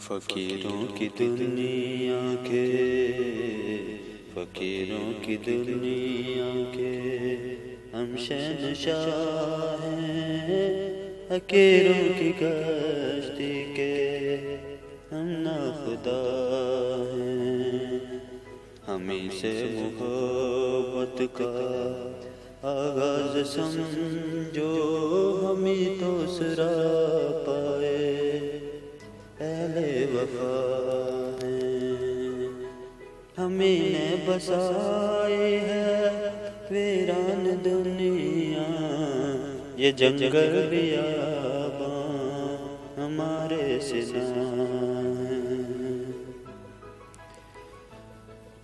فقیروں کی دنیا کے، فقیروں کی دنیا کے ہم شہنشاہ ہیں، حقیروں کی کشتی کے ہم ناخدا ہیں۔ ہمیں سے محبت کا آغاز سمجھو، ہمیں تو سراپا اہل وفا ہیں۔ ہمیں نے بسائے ہے ویران دنیا، یہ جنگل بیاباں ہمارے سنا ہیں۔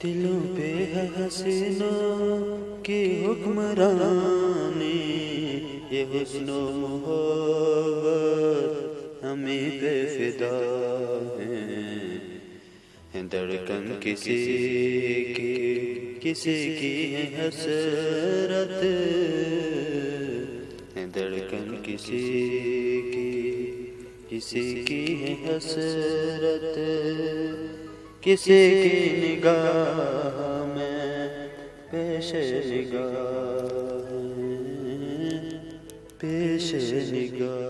دلوں پہ ہے حسینوں کی حکمرانی، یہ حسن و محبت ہمیں پہ فدا ہیں۔ دھڑکن کسی کی ہے حسرت، دھڑکن کسی کی ہے حسرت، کسی کی نگاہ میں پیش نگاہ، پیش نگاہ۔